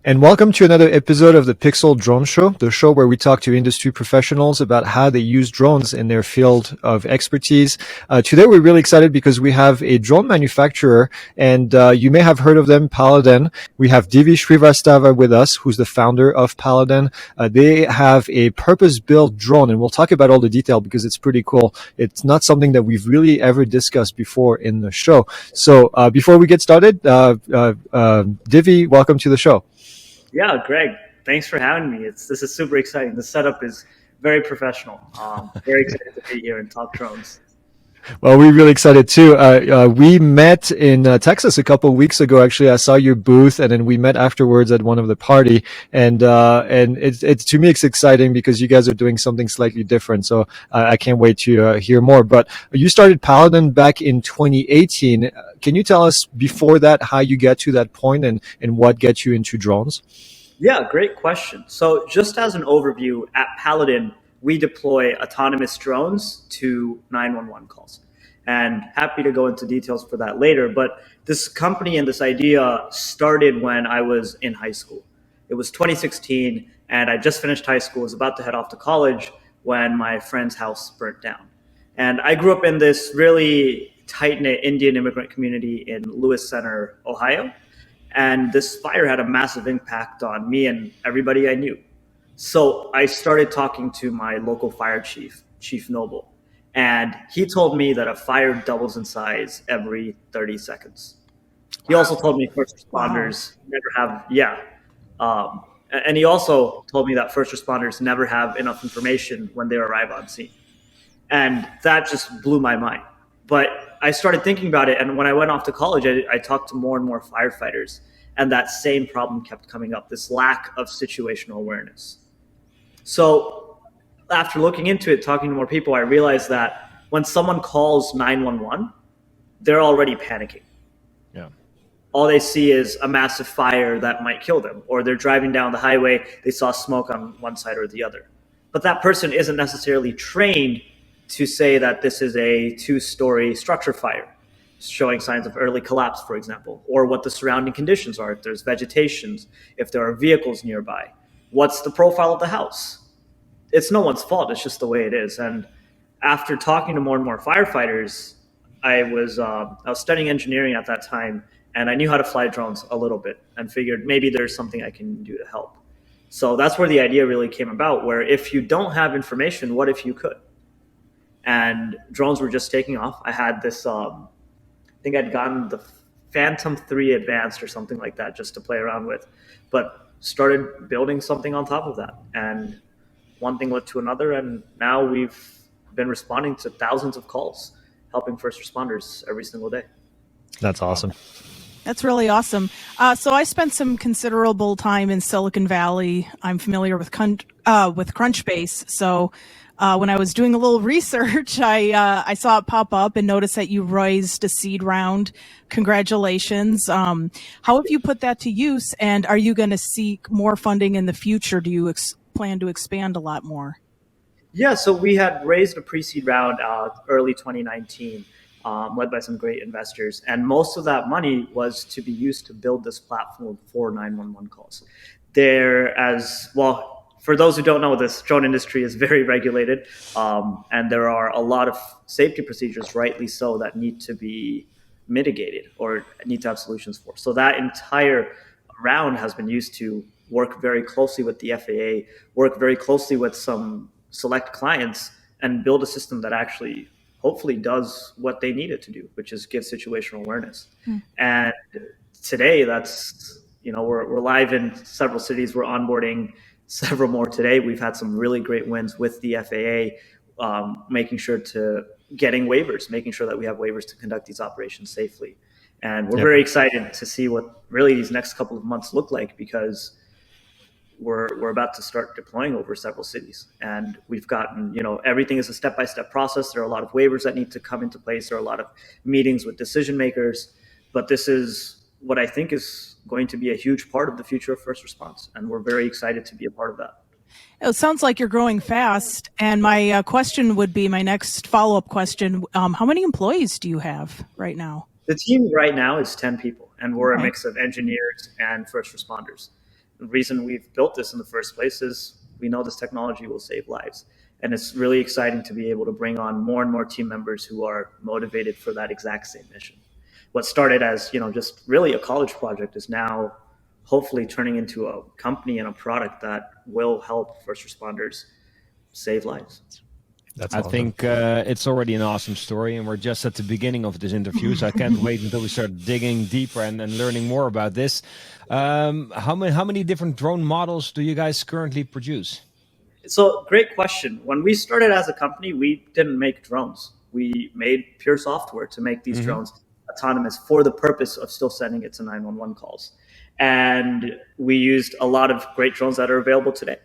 And welcome to another episode of the PiXL Drone Show, the show where we talk to industry professionals about how they use drones in their field of expertise. Today, we're really excited because we have a drone manufacturer, and you may have heard of them, Paladin. We have Divy Shrivastava with us, who's the founder of Paladin. They have a purpose-built drone, and we'll talk about all the detail because it's pretty cool. It's not something that we've really ever discussed before in the show. So before we get started, Divy, welcome to the show. Yeah, Greg, thanks for having me. This is super exciting. The setup is very professional. Very excited to be here and talk drones. Well, we're really excited too. We met in Texas a couple of weeks ago. Actually, I saw your booth, and then we met afterwards at one of the party. And it's to me, it's exciting because you guys are doing something slightly different. So I can't wait to hear more. But you started Paladin back in 2018. Can you tell us before that how you got to that point and what gets you into drones? Yeah, great question. So just as an overview, at Paladin, we deploy autonomous drones to 911 calls. And happy to go into details for that later. But this company and this idea started when I was in high school. It was 2016, and I just finished high school, was about to head off to college when my friend's house burnt down. And I grew up in this really tight-knit Indian immigrant community in Lewis Center, Ohio. And this fire had a massive impact on me and everybody I knew. So I started talking to my local fire chief, Chief Noble, and he told me that a fire doubles in size every 30 seconds. He also told me first responders never have, and he also told me that first responders never have enough information when they arrive on scene. And that just blew my mind. But I started thinking about it, and when I went off to college, I talked to more and more firefighters, and that same problem kept coming up, this lack of situational awareness. So after looking into it, talking to more people, I realized that when someone calls 911, they're already panicking. Yeah. All they see is a massive fire that might kill them, or they're driving down the highway, they saw smoke on one side or the other. But that person isn't necessarily trained to say that this is a two-story structure fire, showing signs of early collapse, for example, or what the surrounding conditions are, if there's vegetation, if there are vehicles nearby. What's the profile of the house? It's no one's fault. It's just the way it is. And after talking to more and more firefighters, I was studying engineering at that time, and I knew how to fly drones a little bit and figured maybe there's something I can do to help. So that's where the idea really came about, where if you don't have information, what if you could? And drones were just taking off. I had this, I think I'd gotten the Phantom 3 Advanced or something like that just to play around with, but started building something on top of that. And one thing led to another, and now we've been responding to thousands of calls, helping first responders every single day. That's awesome. That's really awesome. So I spent some considerable time in Silicon Valley. I'm familiar with Crunchbase. So when I was doing a little research, I saw it pop up and noticed that you raised a seed round. Congratulations. How have you put that to use? And are you going to seek more funding in the future? Do you plan to expand a lot more? Yeah, so we had raised a pre-seed round early 2019, led by some great investors. And most of that money was to be used to build this platform for 911 calls. For those who don't know, this drone industry is very regulated, and there are a lot of safety procedures, rightly so, that need to be mitigated or need to have solutions for. So that entire round has been used to work very closely with the FAA, work very closely with some select clients, and build a system that actually hopefully does what they need it to do, which is give situational awareness. And today, we're live in several cities. We're onboarding several more today. We've had some really great wins with the FAA, making sure to getting waivers, making sure that we have waivers to conduct these operations safely. And we're very excited to see what really these next couple of months look like, because we're about to start deploying over several cities. And we've gotten, everything is a step-by-step process. There are a lot of waivers that need to come into place. There are a lot of meetings with decision makers. But this is what I think is going to be a huge part of the future of first response. And we're very excited to be a part of that. It sounds like you're growing fast. And my question would be, my next follow-up question, how many employees do you have right now? The team right now is 10 people, and we're a mix of engineers and first responders. the reason we've built this in the first place is we know this technology will save lives. And it's really exciting to be able to bring on more and more team members who are motivated for that exact same mission. What started as, just really a college project is now hopefully turning into a company and a product that will help first responders save lives. That's I awesome. think it's already an awesome story, and we're just at the beginning of this interview, so I can't wait until we start digging deeper and learning more about this. How many different drone models do you guys currently produce? So, great question. When we started as a company, we didn't make drones. We made pure software to make these drones autonomous for the purpose of still sending it to 911 calls. And we used a lot of great drones that are available today.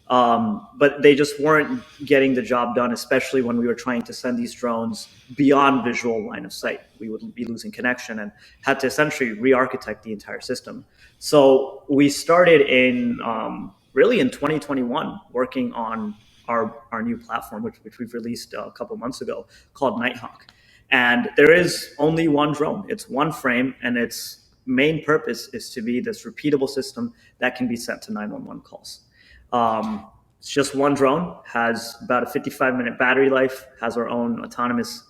But they just weren't getting the job done, especially when we were trying to send these drones beyond visual line of sight. We would be losing connection and had to essentially re-architect the entire system. So we started really in 2021 working on our new platform, which we've released a couple months ago, called Nighthawk. And there is only one drone. It's one frame, and its main purpose is to be this repeatable system that can be sent to 911 calls. It's just one drone, has about a 55-minute battery life, has our own autonomous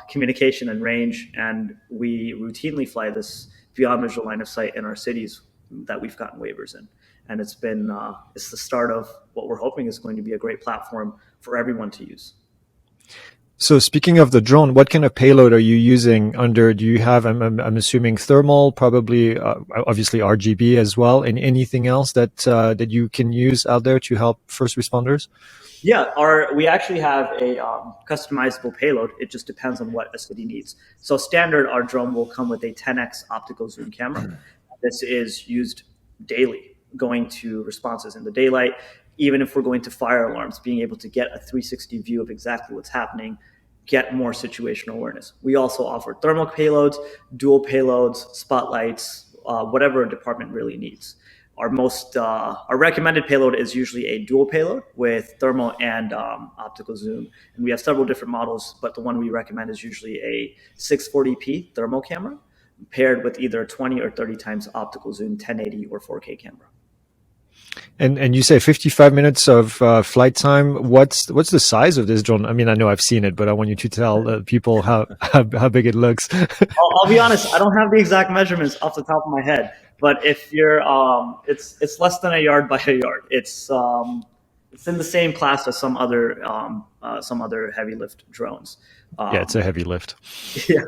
communication and range, and we routinely fly this beyond visual line of sight in our cities that we've gotten waivers in. And it's the start of what we're hoping is going to be a great platform for everyone to use. So speaking of the drone, what kind of payload are you using under? Do you have, I'm assuming thermal, probably, obviously RGB as well, and anything else that you can use out there to help first responders? Yeah, we actually have a customizable payload. It just depends on what a city needs. So standard, our drone will come with a 10x optical zoom camera. This is used daily, going to responses in the daylight. Even if we're going to fire alarms, being able to get a 360 view of exactly what's happening, get more situational awareness. We also offer thermal payloads, dual payloads, spotlights, whatever a department really needs. Our recommended payload is usually a dual payload with thermal and optical zoom. And we have several different models, but the one we recommend is usually a 640p thermal camera paired with either 20 or 30 times optical zoom, 1080 or 4K camera. And you say 55 minutes of flight time. What's the size of this drone? I mean, I know I've seen it, but I want you to tell people how big it looks. I'll be honest, I don't have the exact measurements off the top of my head, but if you're, it's less than a yard by a yard. It's in the same class as some other heavy lift drones. Yeah, it's a heavy lift. Yeah.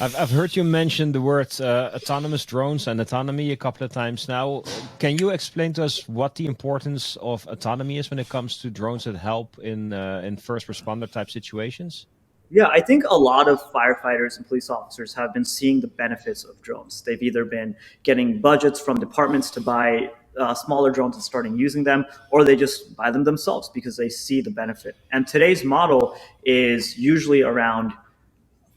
I've heard you mention the word autonomous drones and autonomy a couple of times now. Can you explain to us what the importance of autonomy is when it comes to drones that help in first responder type situations? Yeah, I think a lot of firefighters and police officers have been seeing the benefits of drones. They've either been getting budgets from departments to buy smaller drones and starting using them, or they just buy them themselves because they see the benefit. And today's model is usually around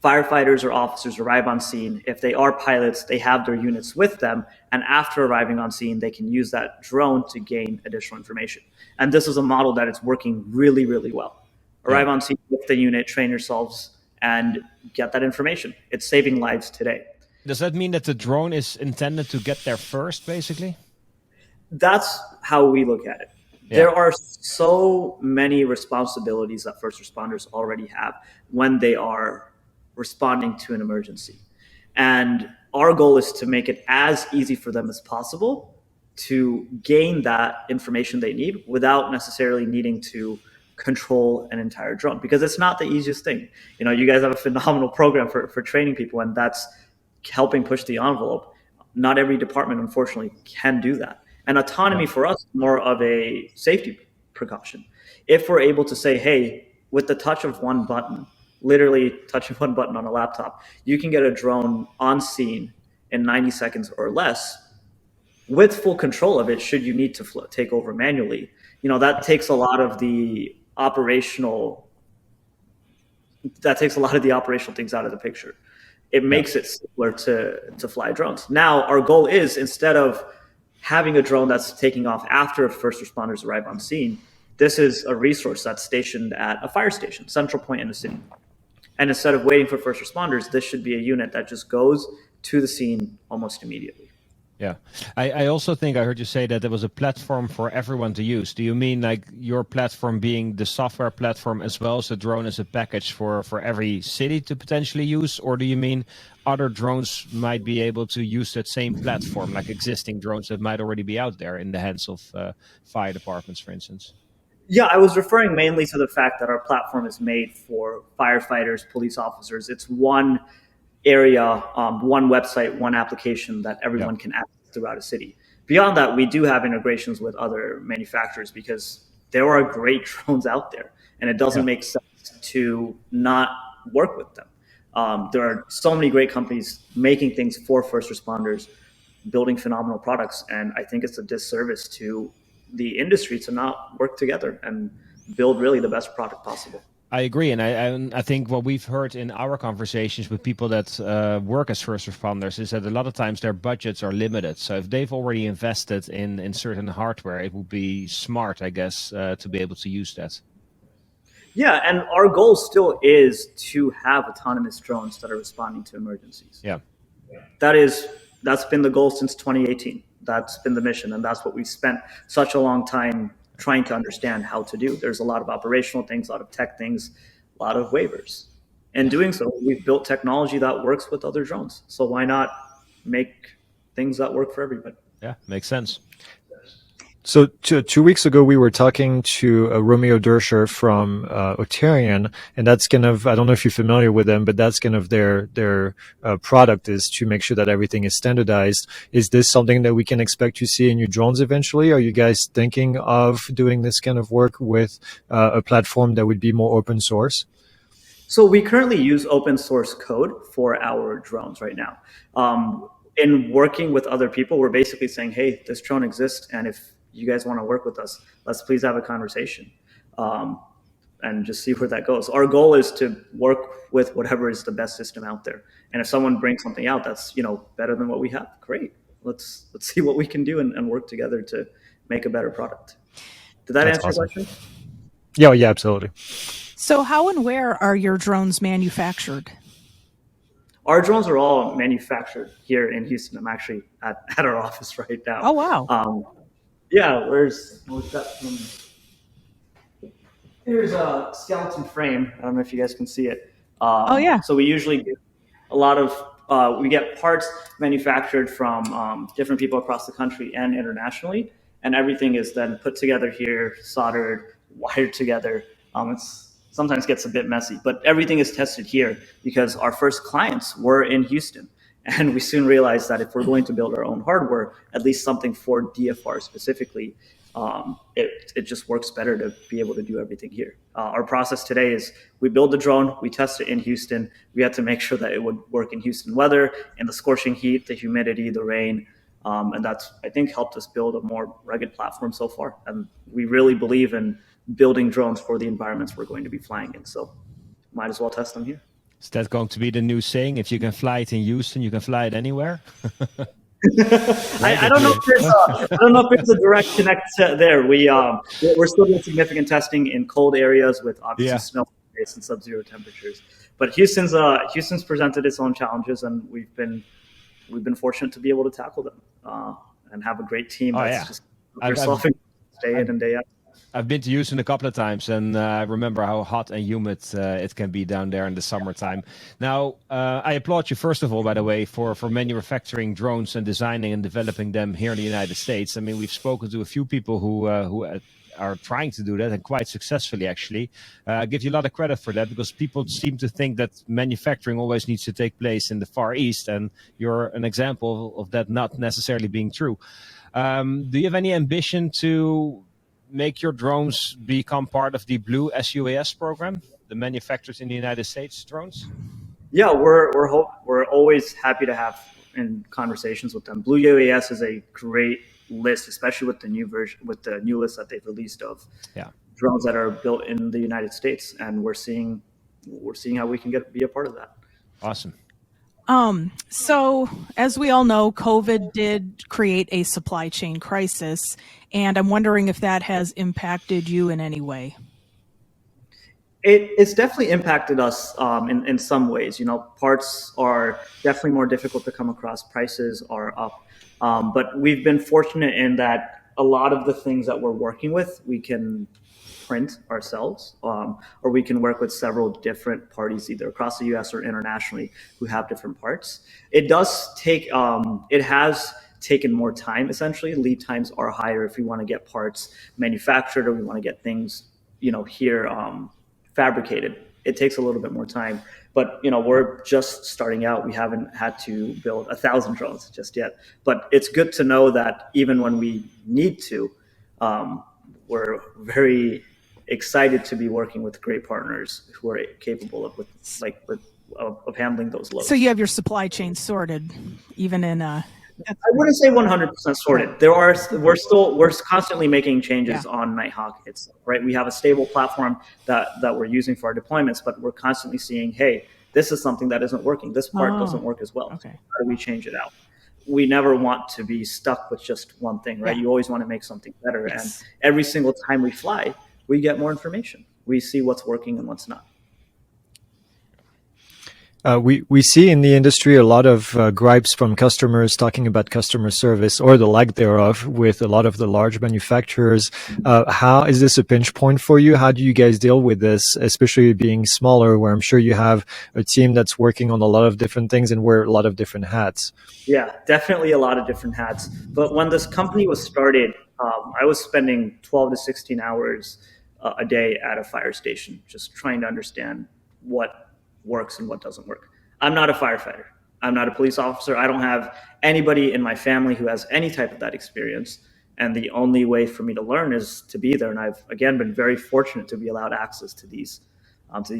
firefighters or officers arrive on scene. If they are pilots, they have their units with them. And after arriving on scene, they can use that drone to gain additional information. And this is a model that is working really, really well. Arrive on scene with the unit, train yourselves, and get that information. It's saving lives today. Does that mean that the drone is intended to get there first, basically? That's how we look at it. Yeah. There are so many responsibilities that first responders already have when they are responding to an emergency. And our goal is to make it as easy for them as possible to gain that information they need without necessarily needing to control an entire drone, because it's not the easiest thing. You guys have a phenomenal program for training people, and that's helping push the envelope. Not every department, unfortunately, can do that. And autonomy for us is more of a safety precaution. If we're able to say, hey, with the touch of one button, literally touching one button on a laptop, you can get a drone on scene in 90 seconds or less with full control of it should you need to take over manually. That takes a lot of the operational things out of the picture. It makes it simpler to fly drones. Now, our goal is, instead of having a drone that's taking off after first responders arrive on scene, this is a resource that's stationed at a fire station, central point in the city. And instead of waiting for first responders, this should be a unit that just goes to the scene almost immediately. Yeah. I also think I heard you say that there was a platform for everyone to use. Do you mean like your platform being the software platform as well as the drone as a package for every city to potentially use? Or do you mean other drones might be able to use that same platform, like existing drones that might already be out there in the hands of fire departments, for instance? Yeah, I was referring mainly to the fact that our platform is made for firefighters, police officers. It's one area, one website, one application that Yeah. everyone can access throughout a city. Beyond that, we do have integrations with other manufacturers because there are great drones out there, and it doesn't Yeah. make sense to not work with them. There are so many great companies making things for first responders, building phenomenal products, and I think it's a disservice to the industry to not work together and build really the best product possible. I agree, and I think what we've heard in our conversations with people that work as first responders is that a lot of times their budgets are limited. So if they've already invested in certain hardware, it would be smart, I guess, to be able to use that. Yeah, and our goal still is to have autonomous drones that are responding to emergencies. Yeah. That's been the goal since 2018. That's been the mission, and that's what we've spent such a long time trying to understand how to do. There's a lot of operational things, a lot of tech things, a lot of waivers. In doing so, we've built technology that works with other drones. So why not make things that work for everybody? Yeah, makes sense. So 2 weeks ago, we were talking to Romeo Dersher from Otarian, and that's kind of, I don't know if you're familiar with them, but that's kind of their product is to make sure that everything is standardized. Is this something that we can expect to see in your drones eventually? Are you guys thinking of doing this kind of work with a platform that would be more open source? So we currently use open source code for our drones right now. In working with other people, we're basically saying, hey, this drone exists, and if you guys want to work with us, let's please have a conversation and just see where that goes. Our goal is to work with whatever is the best system out there. And if someone brings something out that's better than what we have, great. Let's see what we can do and work together to make a better product. Did that That's answer awesome. your question? Yeah, absolutely. So how and where are your drones manufactured? Our drones are all manufactured here in Houston. I'm actually at our office right now. Oh, wow. Yeah, here's a skeleton frame. I don't know if you guys can see it. Oh, yeah. So we usually get a lot of, we get parts manufactured from different people across the country and internationally, and everything is then put together here, soldered, wired together. It's sometimes gets a bit messy, but everything is tested here because our first clients were in Houston. And we soon realized that if we're going to build our own hardware, at least something for DFR specifically, it just works better to be able to do everything here. Our process today is we build the drone, we test it in Houston. We had to make sure that it would work in Houston weather, in the scorching heat, the humidity, the rain. And that's, I think, helped us build a more rugged platform so far. And we really believe in building drones for the environments we're going to be flying in. So might as well test them here. Is that going to be the new saying? If you can fly it in Houston, you can fly it anywhere? I don't know if there's a direct connect there. We're still doing significant testing in cold areas with obviously snow and sub-zero temperatures. But Houston's presented its own challenges, and we've been fortunate to be able to tackle them and have a great team just solving day in and day out. I've been to Houston a couple of times, and I remember how hot and humid it can be down there in the summertime. Now, I applaud you, first of all, by the way, for manufacturing drones and designing and developing them here in the United States. I mean, we've spoken to a few people who are trying to do that, and quite successfully, actually. I give you a lot of credit for that, because people seem to think that manufacturing always needs to take place in the Far East, and you're an example of that not necessarily being true. Do you have any ambition to make your drones become part of the Blue SUAS program, the manufacturers in the United States drones? Yeah, we're always happy to have in conversations with them. Blue UAS is a great list, especially with the new version, with the new list that they've released of drones that are built in the United States, and we're seeing how we can be a part of that. Awesome. So as we all know, COVID did create a supply chain crisis, and I'm wondering if that has impacted you in any way. It's definitely impacted us in some ways. Parts are definitely more difficult to come across. Prices are up. But we've been fortunate in that a lot of the things that we're working with, we can print ourselves, or we can work with several different parties, either across the US or internationally, who have different parts. It does take, it has taken more time, essentially. Lead times are higher if we want to get parts manufactured or we want to get things, here fabricated. It takes a little bit more time, but we're just starting out. We haven't had to build 1,000 drones just yet, but it's good to know that even when we need to, we're very excited to be working with great partners who are capable of handling those loads. So you have your supply chain sorted, even in I wouldn't say 100% sorted. We're constantly making changes on Nighthawk itself, right? We have a stable platform that we're using for our deployments, but we're constantly seeing, hey, this is something that isn't working. This part doesn't work as well. Okay. How do we change it out? We never want to be stuck with just one thing, right? You always want to make something better. Yes. And every single time we fly, we get more information. We see what's working and what's not. We see in the industry a lot of gripes from customers talking about customer service or the lack thereof with a lot of the large manufacturers. How is this a pinch point for you? How do you guys deal with this, especially being smaller, where I'm sure you have a team that's working on a lot of different things and wear a lot of different hats? Yeah, definitely a lot of different hats. But when this company was started, I was spending 12 to 16 hours a day at a fire station, just trying to understand what works and what doesn't work. I'm not a firefighter. I'm not a police officer. I don't have anybody in my family who has any type of that experience. And the only way for me to learn is to be there. And I've, again, been very fortunate to be allowed access to these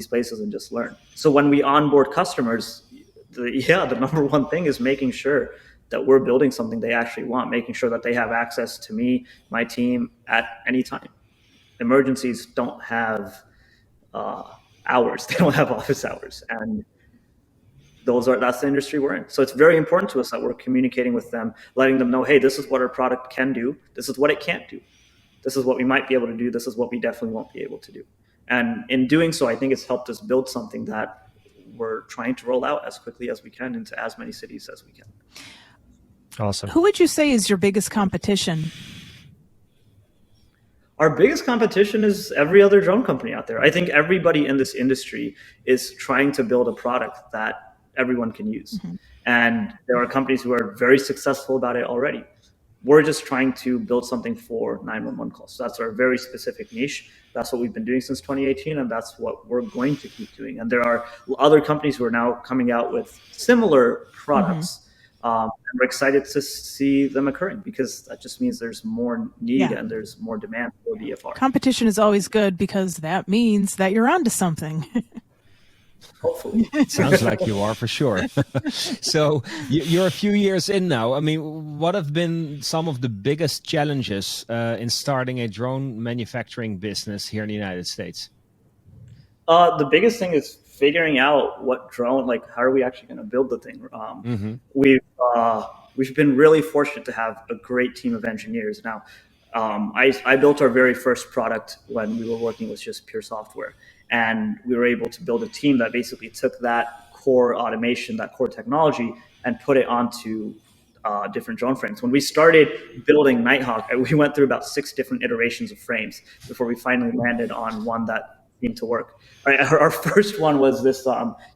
places and just learn. So when we onboard customers, the number one thing is making sure that we're building something they actually want, making sure that they have access to me, my team at any time. Emergencies don't have hours. They don't have office hours. And that's the industry we're in. So it's very important to us that we're communicating with them, letting them know, hey, this is what our product can do. This is what it can't do. This is what we might be able to do. This is what we definitely won't be able to do. And in doing so, I think it's helped us build something that we're trying to roll out as quickly as we can into as many cities as we can. Awesome. Who would you say is your biggest competition? Our biggest competition is every other drone company out there. I think everybody in this industry is trying to build a product that everyone can use. Mm-hmm. And there are companies who are very successful about it already. We're just trying to build something for 911 calls. So that's our very specific niche. That's what we've been doing since 2018, and that's what we're going to keep doing. And there are other companies who are now coming out with similar products. Mm-hmm. And we're excited to see them occurring because that just means there's more need and there's more demand for DFR. Competition is always good because that means that you're onto something. Hopefully. Sounds like you are, for sure. So you're a few years in now. I mean, what have been some of the biggest challenges in starting a drone manufacturing business here in the United States? The biggest thing is figuring out what drone, like how are we actually going to build the thing? We've been really fortunate to have a great team of engineers. Now, I built our very first product when we were working with just pure software, and we were able to build a team that basically took that core automation, that core technology, and put it onto different drone frames. When we started building Nighthawk, we went through about 6 different iterations of frames before we finally landed on one that seemed to work. Right, our first one was this,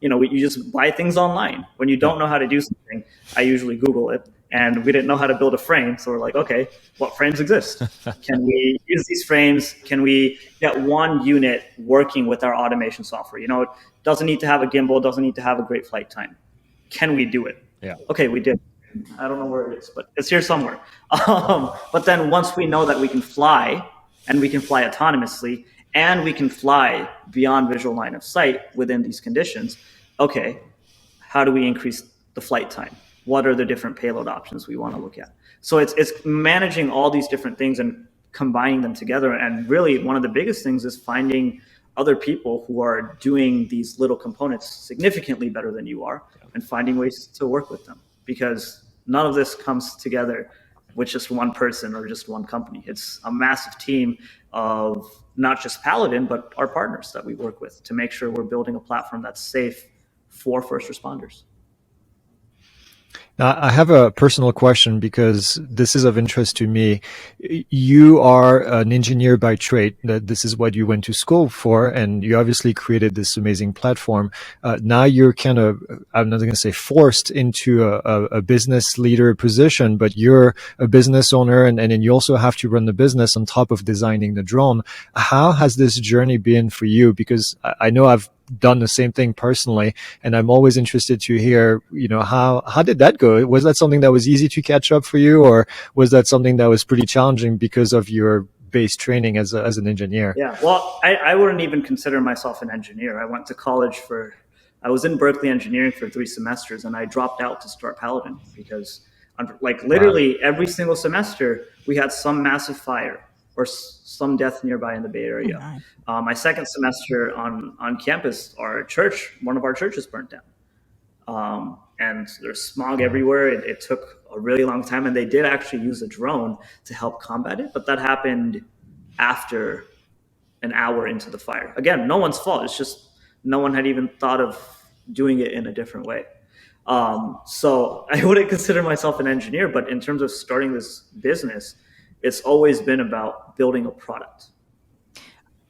you just buy things online. When you don't know how to do something, I usually Google it, and we didn't know how to build a frame. So we're like, okay, what frames exist? Can we use these frames? Can we get one unit working with our automation software? It doesn't need to have a gimbal, doesn't need to have a great flight time. Can we do it? Yeah. Okay, we did. I don't know where it is, but it's here somewhere. But then once we know that we can fly, and we can fly autonomously, and we can fly beyond visual line of sight within these conditions, okay, how do we increase the flight time? What are the different payload options we want to look at? So it's managing all these different things and combining them together. And really one of the biggest things is finding other people who are doing these little components significantly better than you are and finding ways to work with them, because none of this comes together with just one person or just one company. It's a massive team of not just Paladin, but our partners that we work with to make sure we're building a platform that's safe for first responders. Now, I have a personal question because this is of interest to me. You are an engineer by trade. This is what you went to school for, and you obviously created this amazing platform. Now you're kind of, I'm not going to say forced into a business leader position, but you're a business owner, and then you also have to run the business on top of designing the drone. How has this journey been for you? Because I know I've done the same thing personally, and I'm always interested to hear, how did that go? Was that something that was easy to catch up for you, or was that something that was pretty challenging because of your base training as an engineer? Yeah, well, I wouldn't even consider myself an engineer. I went to college I was in Berkeley engineering for 3 semesters, and I dropped out to start Paladin because literally every single semester we had some massive fire or some death nearby in the Bay Area. My second semester on campus, one of our churches burnt down. And there's smog everywhere. It took a really long time, and they did actually use a drone to help combat it, but that happened after an hour into the fire. Again, no one's fault. It's just no one had even thought of doing it in a different way. So I wouldn't consider myself an engineer, but in terms of starting this business, it's always been about building a product.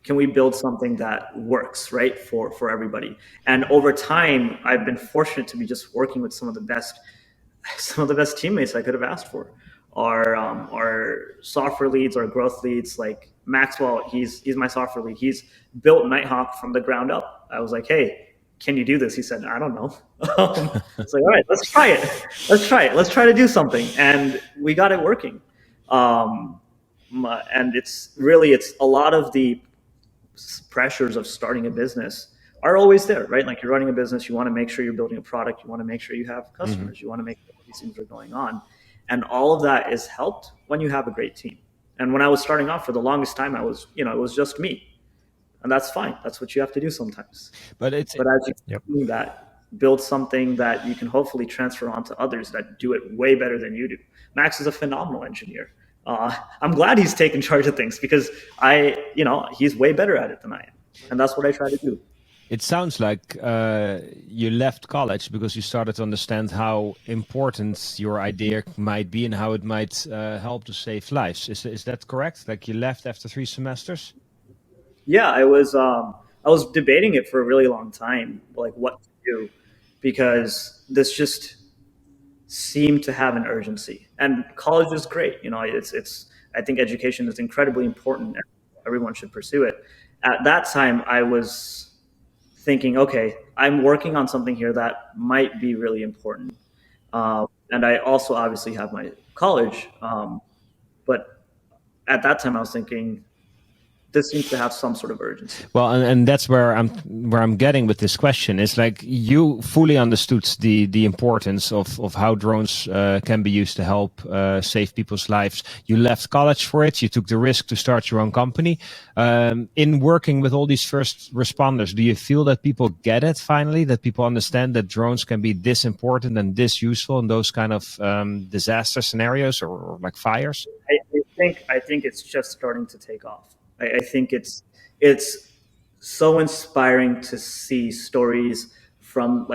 Can we build something that works, right, for everybody? And over time, I've been fortunate to be just working with some of the best teammates I could have asked for. Our software leads, our growth leads, like Maxwell, he's my software lead. He's built Nighthawk from the ground up. I was like, hey, can you do this? He said, I don't know. It's like, all right, let's try it. Let's try to do something. And we got it working. And it's a lot of the pressures of starting a business are always there, right? Like, you're running a business, you want to make sure you're building a product, you want to make sure you have customers, you want to make sure these things are going on. And all of that is helped when you have a great team. And when I was starting off, for the longest time, it was just me. And that's fine. That's what you have to do sometimes. But as you do that, build something that you can hopefully transfer onto others that do it way better than you do. Max is a phenomenal engineer. I'm glad he's taken charge of things because he's way better at it than I am. And that's what I try to do. It sounds like you left college because you started to understand how important your idea might be and how it might help to save lives. Is that correct? Like, you left after 3 semesters? Yeah, I was debating it for a really long time, like what to do, because this just seemed to have an urgency. And college is great. I think education is incredibly important. Everyone should pursue it. At that time, I was thinking, okay, I'm working on something here that might be really important. And I also obviously have my college. But at that time, I was thinking, this seems to have some sort of urgency. Well, and that's where I'm getting with this question. Is like, you fully understood the importance of how drones can be used to help save people's lives. You left college for it. You took the risk to start your own company. In working with all these first responders, do you feel that people get it finally? That people understand that drones can be this important and this useful in those kind of disaster scenarios or like fires? I think it's just starting to take off. I think it's so inspiring to see stories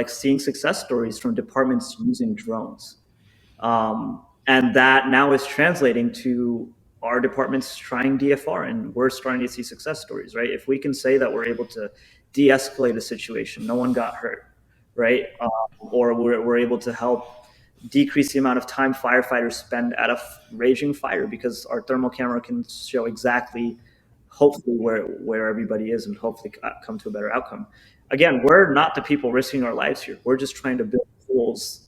seeing success stories from departments using drones. And that now is translating to our departments trying DFR, and we're starting to see success stories, right? If we can say that we're able to de-escalate a situation, no one got hurt, right? Or we're able to help decrease the amount of time firefighters spend at a raging fire because our thermal camera can show exactly, hopefully, where everybody is and hopefully come to a better outcome. Again, we're not the people risking our lives here. We're just trying to build tools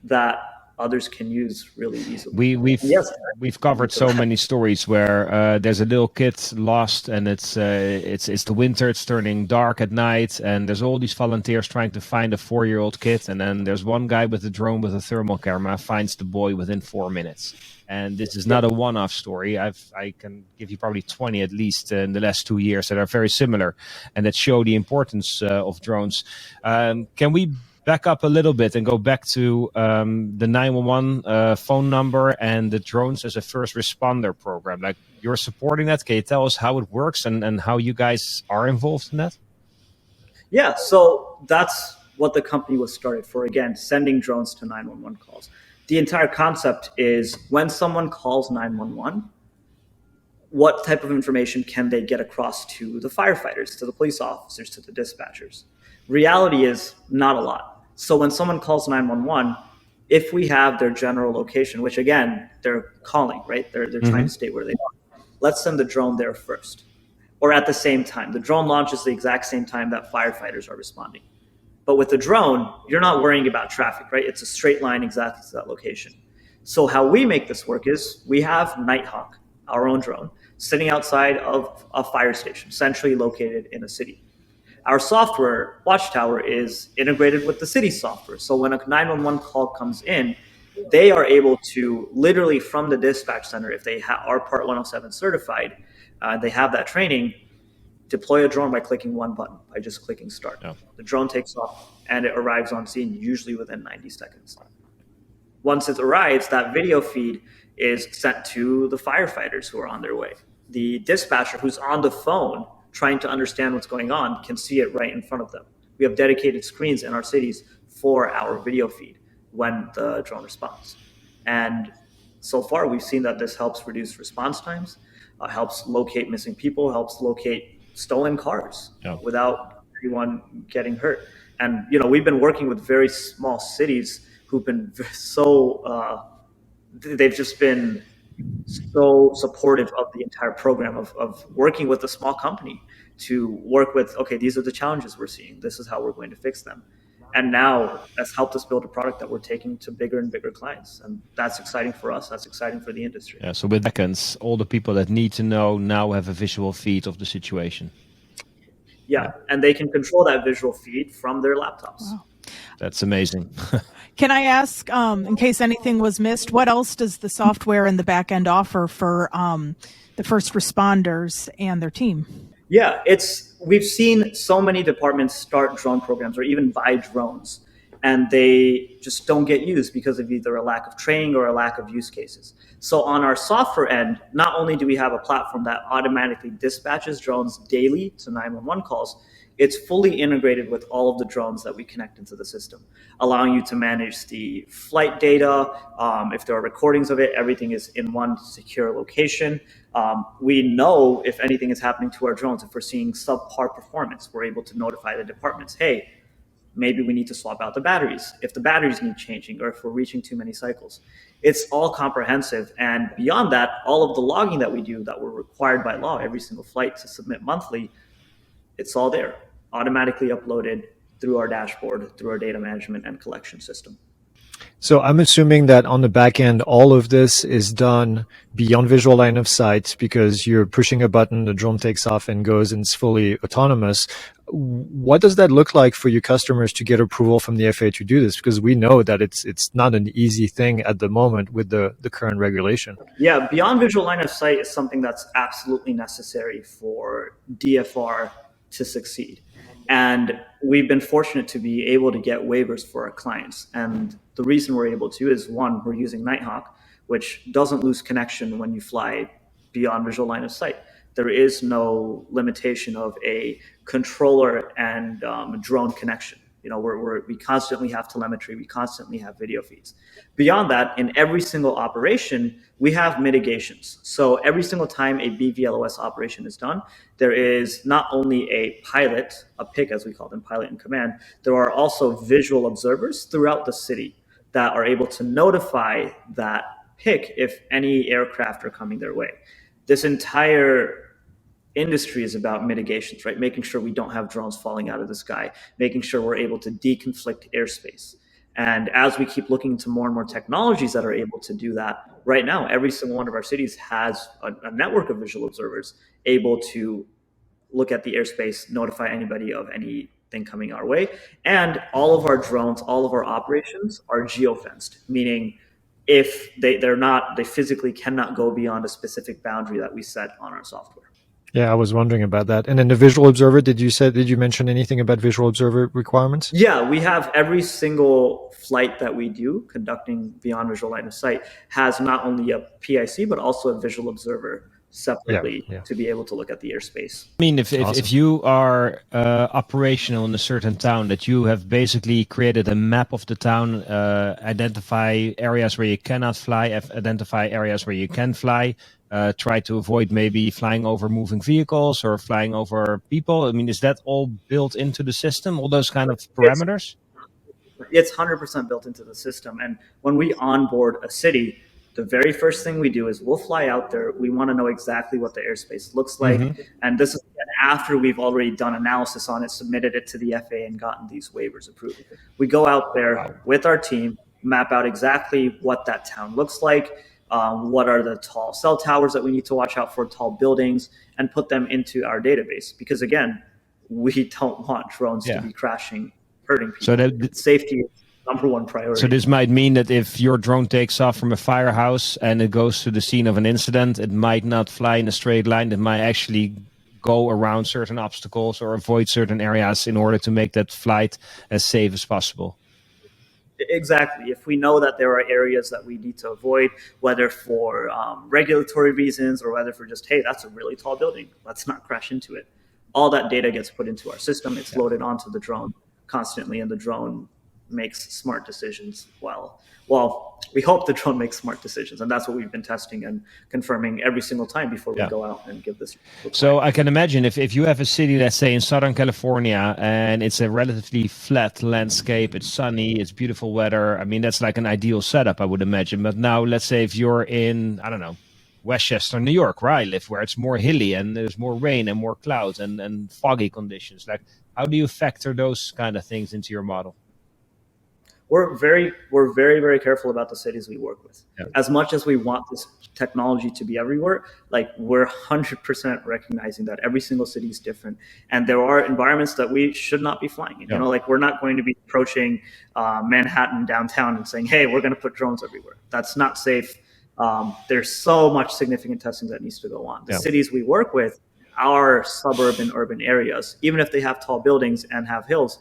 that others can use really easily. We've covered so many stories where there's a little kid lost, and it's the winter, it's turning dark at night, and there's all these volunteers trying to find a 4-year-old kid, and then there's one guy with a drone with a thermal camera finds the boy within 4 minutes. And this is not a one-off story. I can give you probably 20 at least in the last 2 years that are very similar and that show the importance of drones. Can we back up a little bit and go back to the 911 phone number and the drones as a first responder program. Like, you're supporting that. Can you tell us how it works and how you guys are involved in that? Yeah, so that's what the company was started for. Again, sending drones to 911 calls. The entire concept is when someone calls 911, what type of information can they get across to the firefighters, to the police officers, to the dispatchers? Reality is not a lot. So when someone calls 911, if we have their general location, which again, they're calling, right? They're trying to state where they are. Let's send the drone there first. Or at the same time. The drone launches the exact same time that firefighters are responding. But with the drone, you're not worrying about traffic, right? It's a straight line exactly to that location. So how we make this work is we have Nighthawk, our own drone, sitting outside of a fire station, centrally located in a city. Our software, Watchtower, is integrated with the city's software. So when a 911 call comes in, they are able to literally from the dispatch center, if they are Part 107 certified, they have that training, deploy a drone by clicking one button, by just clicking start. Yeah. The drone takes off and it arrives on scene usually within 90 seconds. Once it arrives, that video feed is sent to the firefighters who are on their way. The dispatcher who's on the phone trying to understand what's going on can see it right in front of them. We have dedicated screens in our cities for our video feed when the drone responds. And so far, we've seen that this helps reduce response times, helps locate missing people, helps locate stolen cars without anyone getting hurt. And, we've been working with very small cities who've been they've just been so supportive of the entire program of working with a small company to work with, okay, these are the challenges we're seeing. This is how we're going to fix them. And now that's helped us build a product that we're taking to bigger and bigger clients. And that's exciting for us. That's exciting for the industry. Yeah, so with seconds, all the people that need to know now have a visual feed of the situation. Yeah, and they can control that visual feed from their laptops. Wow. That's amazing. Can I ask, in case anything was missed, what else does the software and the back end offer for the first responders and their team? Yeah, we've seen so many departments start drone programs or even buy drones, and they just don't get used because of either a lack of training or a lack of use cases. So on our software end, not only do we have a platform that automatically dispatches drones daily to 911 calls, it's fully integrated with all of the drones that we connect into the system, allowing you to manage the flight data. If there are recordings of it, everything is in one secure location. We know if anything is happening to our drones, if we're seeing subpar performance, we're able to notify the departments, hey, maybe we need to swap out the batteries if the batteries need changing or if we're reaching too many cycles. It's all comprehensive. And beyond that, all of the logging that we do that we're required by law, every single flight to submit monthly, it's all there, automatically uploaded through our dashboard, through our data management and collection system. So I'm assuming that on the back end, all of this is done beyond visual line of sight because you're pushing a button, the drone takes off and goes and it's fully autonomous. What does that look like for your customers to get approval from the FAA to do this? Because we know that it's not an easy thing at the moment with the current regulation. Yeah, beyond visual line of sight is something that's absolutely necessary for DFR to succeed. And we've been fortunate to be able to get waivers for our clients. And the reason we're able to is, one, we're using Nighthawk, which doesn't lose connection when you fly beyond visual line of sight. There is no limitation of a controller and drone connection. We constantly have telemetry, we constantly have video feeds. Beyond that, in every single operation, we have mitigations. So every single time a BVLOS operation is done, there is not only a pilot, a PIC as we call them, pilot in command, there are also visual observers throughout the city that are able to notify that PIC if any aircraft are coming their way. This entire industry is about mitigations, right? Making sure we don't have drones falling out of the sky, making sure we're able to deconflict airspace. And as we keep looking into more and more technologies that are able to do that, right now, every single one of our cities has a network of visual observers able to look at the airspace, notify anybody of anything coming our way. And all of our drones, all of our operations are geofenced, meaning if they physically cannot go beyond a specific boundary that we set on our software. Yeah, I was wondering about that. And then the visual observer, did you mention anything about visual observer requirements? Yeah, we have every single flight that we do conducting beyond visual line of sight has not only a PIC, but also a visual observer separately to be able to look at the airspace. I mean, if you are operational in a certain town, that you have basically created a map of the town, identify areas where you cannot fly, identify areas where you can fly, try to avoid maybe flying over moving vehicles or flying over people. I mean, is that all built into the system, all those kind of parameters? It's 100% built into the system. And when we onboard a city, the very first thing we do is we'll fly out there. We want to know exactly what the airspace looks like. And this is after we've already done analysis on it, submitted it to the FAA and gotten these waivers approved. We go out there with our team, map out exactly what that town looks like, what are the tall cell towers that we need to watch out for, tall buildings, and put them into our database. Because again, we don't want drones to be crashing, hurting people. So that safety is number one priority. So this might mean that if your drone takes off from a firehouse and it goes to the scene of an incident, it might not fly in a straight line. It might actually go around certain obstacles or avoid certain areas in order to make that flight as safe as possible. Exactly. If we know that there are areas that we need to avoid, whether for regulatory reasons or whether for just, hey, that's a really tall building, let's not crash into it. All that data gets put into our system. It's loaded onto the drone constantly, and the drone makes smart decisions. Well, we hope the drone makes smart decisions, and that's what we've been testing and confirming every single time before we go out and give this. So I can imagine if you have a city, let's say in Southern California, and it's a relatively flat landscape, it's sunny, it's beautiful weather. I mean, that's like an ideal setup, I would imagine. But now let's say if you're in, I don't know, Westchester, New York, where I live, where it's more hilly and there's more rain and more clouds and foggy conditions. Like, how do you factor those kind of things into your model? We're very, very careful about the cities we work with. As much as we want this technology to be everywhere, like we're 100% recognizing that every single city is different, and there are environments that we should not be flying in. You know, like we're not going to be approaching Manhattan downtown and saying, "Hey, we're going to put drones everywhere." That's not safe. There's so much significant testing that needs to go on. The cities we work with are suburban, urban areas. Even if they have tall buildings and have hills,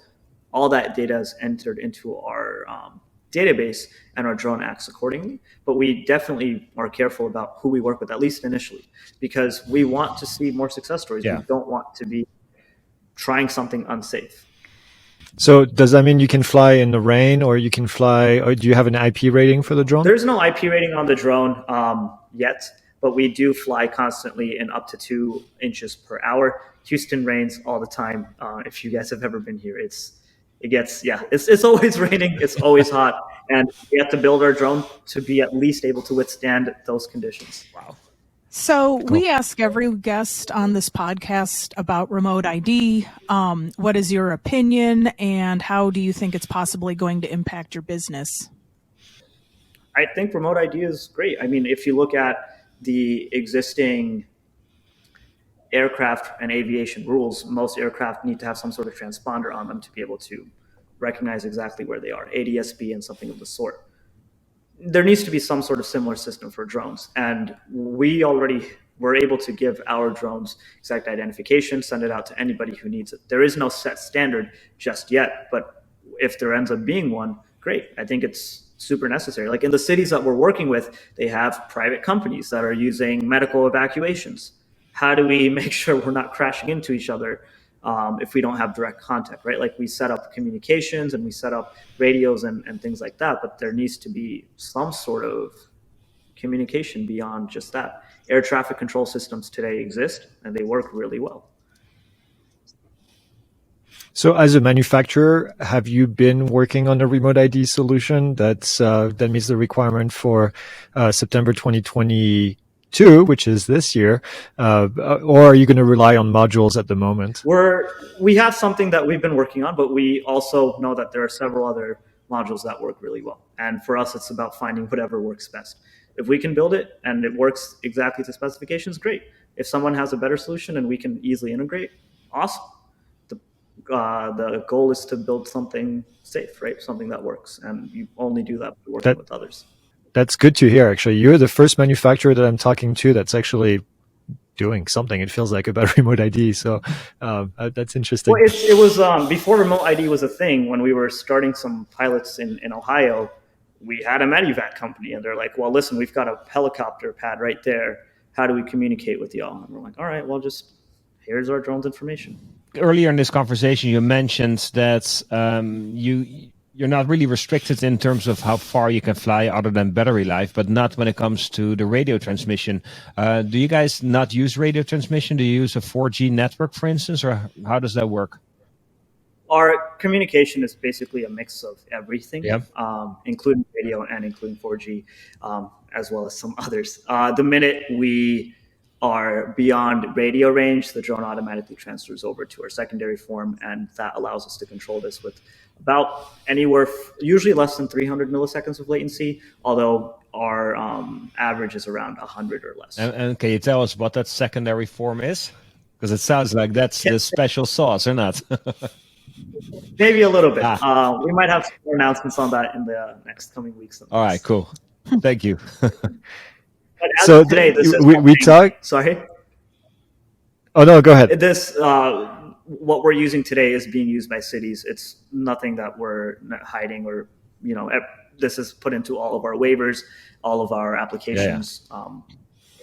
all that data is entered into our database, and our drone acts accordingly. But we definitely are careful about who we work with, at least initially, because we want to see more success stories. We don't want to be trying something unsafe. So does that mean you can fly in the rain, or you can fly, or do you have an IP rating for the drone? There's no IP rating on the drone yet, but we do fly constantly in up to 2 inches per hour. Houston rains all the time. If you guys have ever been here, it's always raining, it's always hot, and we have to build our drone to be at least able to withstand those conditions. Wow. So we ask every guest on this podcast about remote ID. What is your opinion, and how do you think it's possibly going to impact your business? I think remote ID is great. I mean, if you look at the existing aircraft and aviation rules, most aircraft need to have some sort of transponder on them to be able to recognize exactly where they are, ADS-B and something of the sort. There needs to be some sort of similar system for drones. And we already were able to give our drones exact identification, send it out to anybody who needs it. There is no set standard just yet, but if there ends up being one, great. I think it's super necessary. Like in the cities that we're working with, they have private companies that are using medical evacuations. How do we make sure we're not crashing into each other if we don't have direct contact, right? Like we set up communications and we set up radios and things like that, but there needs to be some sort of communication beyond just that. Air traffic control systems today exist and they work really well. So as a manufacturer, have you been working on a remote ID solution that meets the requirement for September 2022, which is this year, or are you going to rely on modules at the moment? We have something that we've been working on, but we also know that there are several other modules that work really well. And for us, it's about finding whatever works best. If we can build it and it works exactly to specifications, great. If someone has a better solution and we can easily integrate, awesome. The goal is to build something safe, right? Something that works, and you only do that by working with others. That's good to hear, actually. You're the first manufacturer that I'm talking to that's actually doing something. It feels like about remote ID. So that's interesting. Well, it was before remote ID was a thing. When we were starting some pilots in Ohio, we had a medevac company, and they're like, "Well, listen, we've got a helicopter pad right there. How do we communicate with y'all?" And we're like, "All right, well, just here's our drone's information." Earlier in this conversation, you mentioned that you're not really restricted in terms of how far you can fly other than battery life, but not when it comes to the radio transmission. Do you guys not use radio transmission? Do you use a 4G network, for instance, or how does that work? Our communication is basically a mix of everything, Yep. Including radio and including 4G, as well as some others. The minute we are beyond radio range, the drone automatically transfers over to our secondary form, and that allows us to control this with about anywhere, usually less than 300 milliseconds of latency, although our average is around 100 or less. And can you tell us what that secondary form is? Because it sounds like that's the special sauce, or not? Maybe a little bit. We might have some more announcements on that in the next coming weeks. All right, cool. Thank you. So today, we talk. Sorry. Oh no, go ahead. This what we're using today is being used by cities. It's nothing that we're hiding, or this is put into all of our waivers, all of our applications,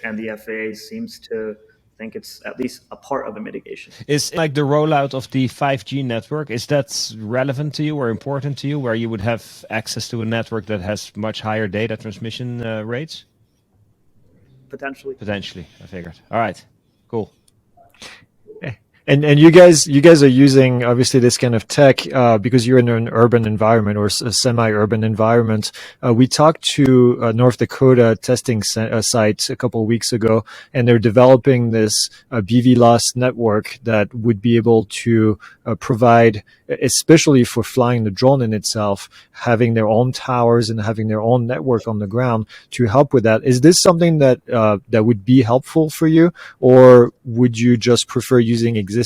and the FAA seems to think it's at least a part of a mitigation. Is like the rollout of the 5G network, is that relevant to you or important to you, where you would have access to a network that has much higher data transmission rates? Potentially, I figured. All right, cool. And you guys are using obviously this kind of tech because you're in an urban environment or a semi-urban environment. We talked to North Dakota testing site a couple of weeks ago, and they're developing this BVLOS network that would be able to provide, especially for flying the drone in itself, having their own towers and having their own network on the ground to help with that. Is this something that that would be helpful for you, or would you just prefer using existing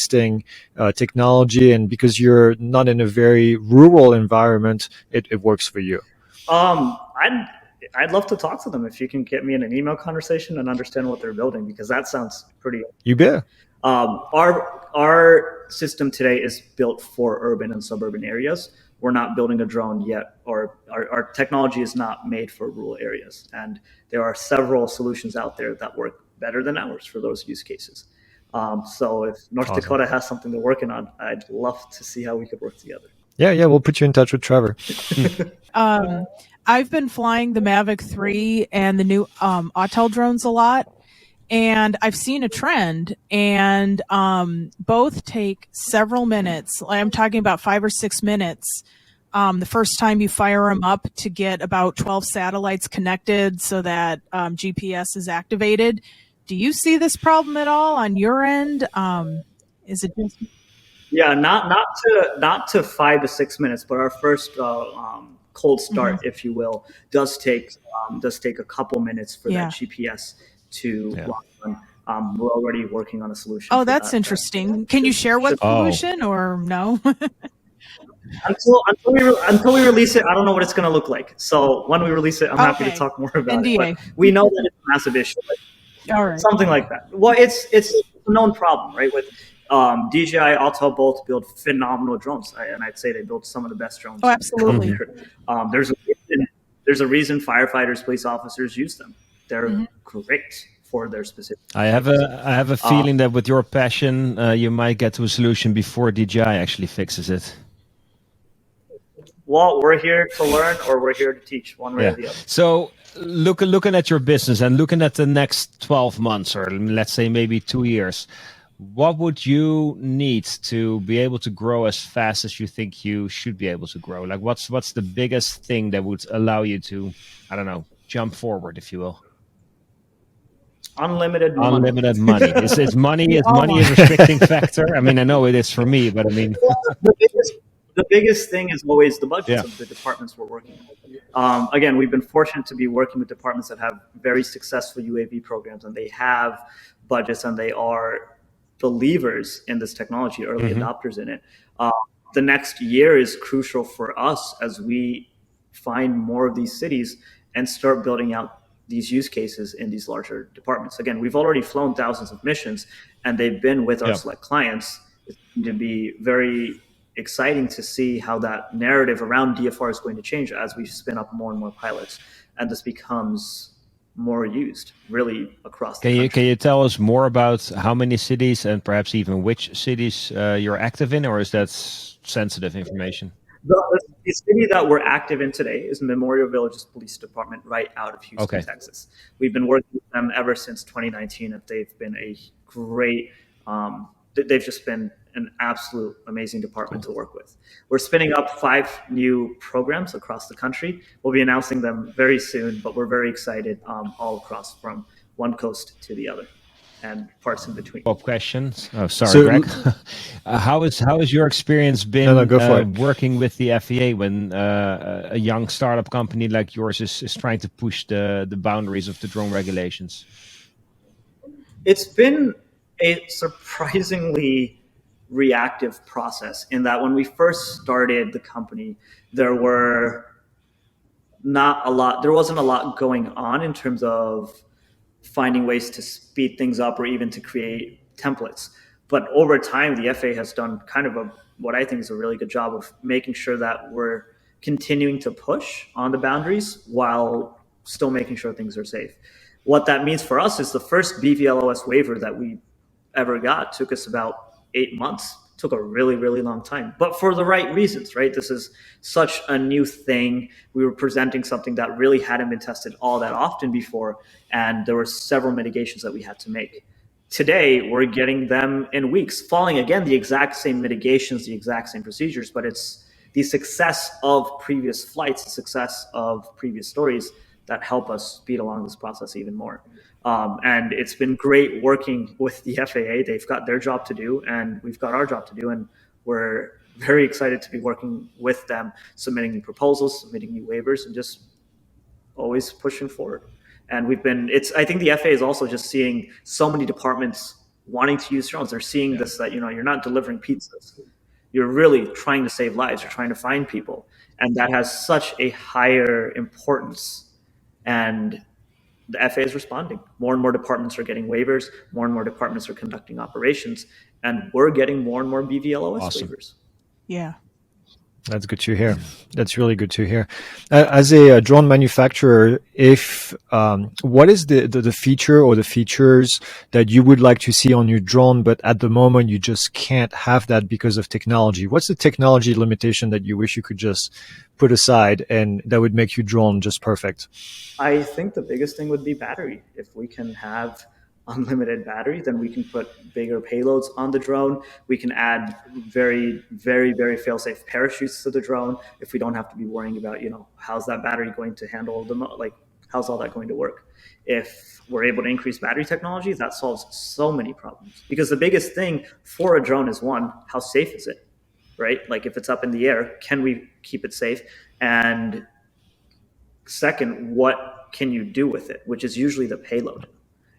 technology, and because you're not in a very rural environment, it works for you? I'd love to talk to them if you can get me in an email conversation and understand what they're building, because that sounds pretty. You bet. Our system today is built for urban and suburban areas. We're not building a drone yet, or our technology is not made for rural areas. And there are several solutions out there that work better than ours for those use cases. So if North Dakota has something they're working on, I'd love to see how we could work together. Yeah, we'll put you in touch with Trevor. I've been flying the Mavic 3 and the new Autel drones a lot, and I've seen a trend, and both take several minutes. I'm talking about 5 or 6 minutes the first time you fire them up to get about 12 satellites connected so that GPS is activated. Do you see this problem at all on your end? Is it just... Yeah, not to 5 to 6 minutes, but our first cold start, if you will, does take a couple minutes for that GPS to lock on. We're already working on a solution. Oh, that's interesting. Can you share what solution, or no? Until we release it, I don't know what it's going to look like. So when we release it, I'm happy to talk more about it. But we know that it's a massive issue. All right. Something like that. Well, it's a known problem, right? With DJI, Autel both build phenomenal drones, and I'd say they build some of the best drones. Oh, absolutely. There's a reason firefighters, police officers use them. They're great for their specific. I have a feeling that with your passion, you might get to a solution before DJI actually fixes it. Well, we're here to learn, or we're here to teach, one way or the other. So looking at your business and looking at the next 12 months, or let's say maybe 2 years, what would you need to be able to grow as fast as you think you should be able to grow? Like what's the biggest thing that would allow you to, I don't know, jump forward, if you will? Unlimited money. Is money a restricting factor? I mean, I know it is for me, but I mean, the biggest thing is always the budgets of the departments we're working with. Again, we've been fortunate to be working with departments that have very successful UAV programs, and they have budgets, and they are believers in this technology, early adopters in it. The next year is crucial for us as we find more of these cities and start building out these use cases in these larger departments. Again, we've already flown thousands of missions, and they've been with our select clients. It's going to be very exciting to see how that narrative around DFR is going to change as we spin up more and more pilots, and this becomes more used really across the country. Can you tell us more about how many cities and perhaps even which cities you're active in, or is that sensitive information? The city that we're active in today is Memorial Village's police department right out of Houston, Texas. We've been working with them ever since 2019, and they've been a great, they've just been an absolute amazing department to work with. We're spinning up 5 new programs across the country. We'll be announcing them very soon, but we're very excited all across from one coast to the other and parts in between. Questions? Oh, sorry, Greg. How has your experience been working with the FAA when a young startup company like yours is trying to push the boundaries of the drone regulations? It's been a surprisingly reactive process in that when we first started the company, there wasn't a lot going on in terms of finding ways to speed things up or even to create templates. But over time, the FAA has done kind of what I think is a really good job of making sure that we're continuing to push on the boundaries while still making sure things are safe. What that means for us is the first BVLOS waiver that we ever got took us about 8 months. It took a really, really long time, but for the right reasons, right? This is such a new thing. We were presenting something that really hadn't been tested all that often before, and there were several mitigations that we had to make. Today, we're getting them in weeks, following, again, the exact same mitigations, the exact same procedures, but it's the success of previous flights, the success of previous stories that help us speed along this process even more. And it's been great working with the FAA. They've got their job to do, and we've got our job to do, and we're very excited to be working with them, submitting new proposals, submitting new waivers, and just always pushing forward. And I think the FAA is also just seeing so many departments wanting to use drones. They're seeing this, that, you're not delivering pizzas. You're really trying to save lives. You're trying to find people. And that has such a higher importance. And the FAA is responding. More and more departments are getting waivers. More and more departments are conducting operations. And we're getting more and more BVLOS waivers. Yeah. That's good to hear. That's really good to hear. As a drone manufacturer, what is the feature or the features that you would like to see on your drone, but at the moment you just can't have that because of technology? What's the technology limitation that you wish you could just put aside and that would make your drone just perfect? I think the biggest thing would be battery. If we can have unlimited battery, then we can put bigger payloads on the drone. We can add very, very, very fail-safe parachutes to the drone. If we don't have to be worrying about, how's that battery going to handle how's all that going to work? If we're able to increase battery technology, that solves so many problems. Because the biggest thing for a drone is, one, how safe is it, right? Like, if it's up in the air, can we keep it safe? And second, what can you do with it? Which is usually the payload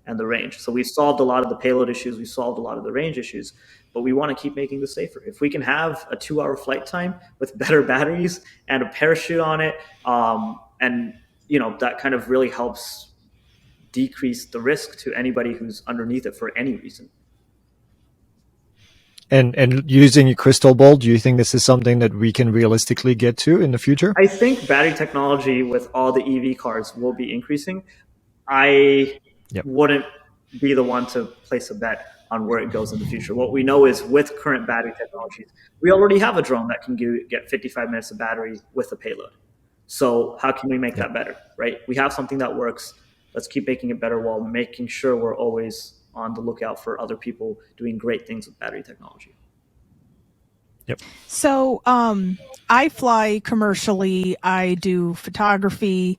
and the range. So we've solved a lot of the payload issues, we solved a lot of the range issues, but we want to keep making this safer. If we can have a 2-hour flight time with better batteries and a parachute on it, and that kind of really helps decrease the risk to anybody who's underneath it for any reason. And using a crystal ball, do you think this is something that we can realistically get to in the future? I think battery technology with all the EV cars will be increasing. I wouldn't be the one to place a bet on where it goes in the future. What we know is with current battery technologies, we already have a drone that can get 55 minutes of battery with a payload. So how can we make that better, right? We have something that works. Let's keep making it better while making sure we're always on the lookout for other people doing great things with battery technology. Yep. So I fly commercially. I do photography,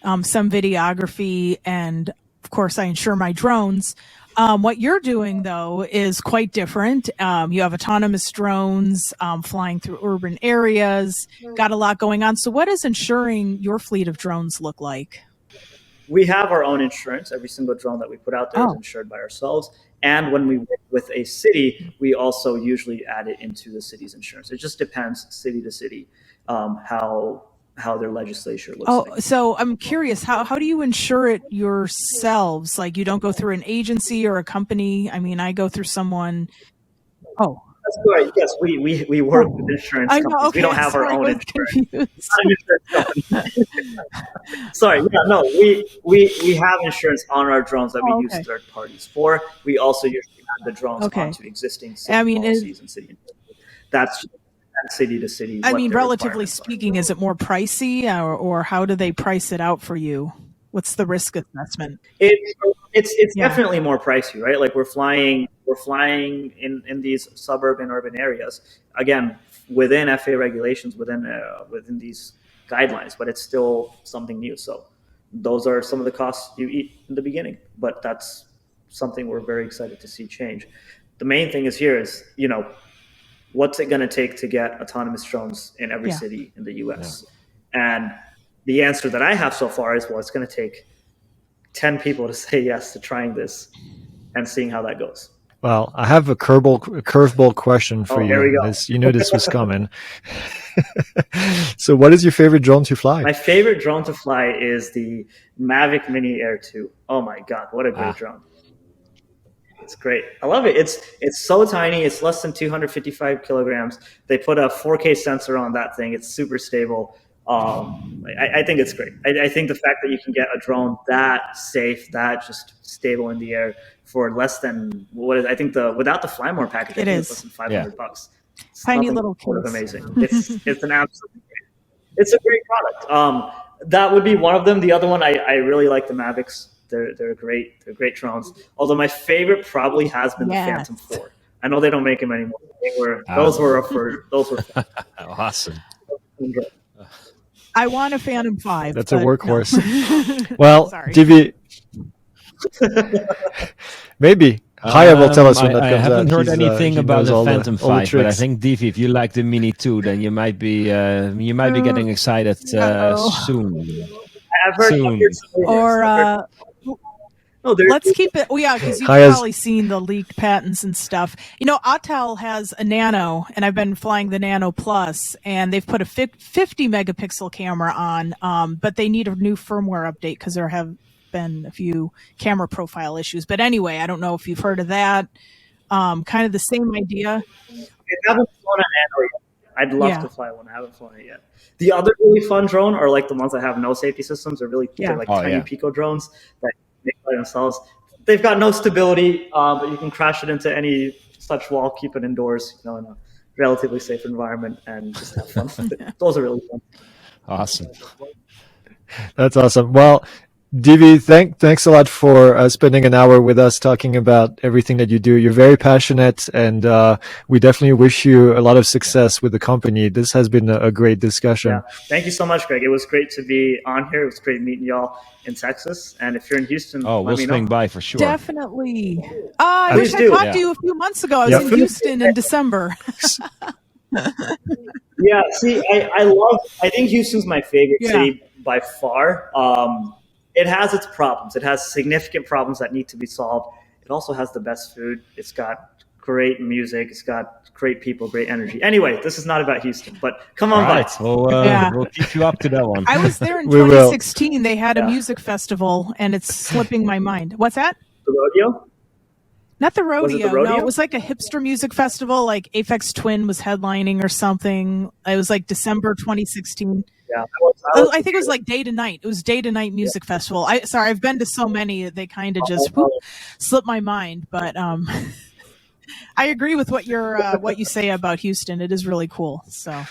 some videography, and of course I insure my drones. What you're doing, though, is quite different. You have autonomous drones flying through urban areas, got a lot going on. So what does insuring your fleet of drones look like? We have our own insurance. Every single drone that we put out there is insured by ourselves. And when we work with a city, we also usually add it into the city's insurance. It just depends city to city how how their legislature looks Oh, like. so I'm curious, how do you insure it yourselves? Like, you don't go through an agency or a company? I mean, I go through someone. Oh, That's right. Yes, we work with insurance I know. companies. We Okay, don't have our sorry, I own was insurance. confused. Not an insurance company. Sorry, yeah, no, we have insurance on our drones that we Oh, use okay. third parties for. We also usually add the drones Okay. onto existing city I mean, policies and city. That's city to city. I what mean, their relatively requirements are. speaking, is it more pricey, or how do they price it out for you? What's the risk assessment? It's Yeah. definitely more pricey, right? Like we're flying in these suburban urban areas, again within FAA regulations, within these guidelines, but it's still something new. So those are some of the costs you eat in the beginning, but that's something we're very excited to see change. The main thing is here is, what's it going to take to get autonomous drones in every Yeah. city in the US? And the answer that I have so far is, well, it's going to take 10 people to say yes to trying this and seeing how that goes. Well, I have a curveball question for Oh, you. here we go. You knew this was coming. So what is your favorite drone to fly? My favorite drone to fly is the Mavic Mini Air 2. Oh my God, what a great drone. It's great. I love it. It's so tiny. It's less than 255 kilograms. They put a 4K sensor on that thing. It's super stable. I think it's great. I think the fact that you can get a drone that safe, that just stable in the air for less than I think without the Flymore package, I think it's less than $500. It's Tiny little sort of kids. amazing. It's an absolute. It's a great product. That would be one of them. The other one, I really like the Mavics. They're great. They're great drones. Although my favorite probably has been the Phantom 4. I know they don't make them anymore. Those were fun. Awesome. I want a Phantom 5. That's a workhorse. No. Well, Sorry. Divy, maybe Chaya will tell us when that I comes out. haven't heard anything he about knows the all Phantom all the 5, but I tricks. think Divy, if you like the Mini 2, then you might be getting excited soon. I've heard Or let's keep it. Oh yeah, because you've Chaya's- probably seen the leaked patents and stuff. Autel has a Nano, and I've been flying the Nano Plus, and they've put a 50 megapixel camera on, but they need a new firmware update because there have been a few camera profile issues. But anyway, I don't know if you've heard of that. Kind of the same idea. I haven't flown a Nano yet. I'd love Yeah. to fly one. I haven't flown it yet. The other really fun drone are like the ones that have no safety systems. They're like tiny Pico drones that they fly themselves. They've got no stability, but you can crash it into any such wall, keep it indoors, in a relatively safe environment, and just have fun with it. Those are really fun. Awesome. That's awesome. Well, Divy, thanks a lot for spending an hour with us talking about everything that you do. You're very passionate, and we definitely wish you a lot of success with the company. This has been a great discussion. Yeah. Thank you so much, Greg. It was great to be on here. It was great meeting y'all in Texas. And if you're in Houston, Oh, let we'll me swing know. by for sure. Definitely. I Please wish I do. talked Yeah. to you a few months ago. I was Yep. in Houston in December. Yeah, see, I think Houston's my favorite city by far. It has its problems. It has significant problems that need to be solved. It also has the best food. It's got great music. It's got great people, great energy. Anyway, this is not about Houston, but come on All right. by. Well, we'll keep you up to that one. I was there in We will. 2016. They had a music festival, and it's slipping my mind. What's that? The rodeo? Not the Was it rodeo. the rodeo? No, it was like a hipster music festival. Like Aphex Twin was headlining or something. It was like December 2016. Yeah. I think it was like day to night. It was day to night music festival. I've been to so many that they kind of just slipped my mind. But I agree with what you say about Houston. It is really cool. So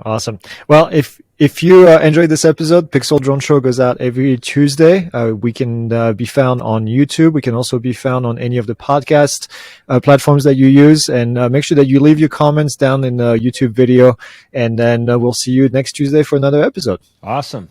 Awesome. Well, if you enjoyed this episode, PiXL Drone Show goes out every Tuesday. We can be found on YouTube. We can also be found on any of the podcast platforms that you use. And make sure that you leave your comments down in the YouTube video. And then we'll see you next Tuesday for another episode. Awesome.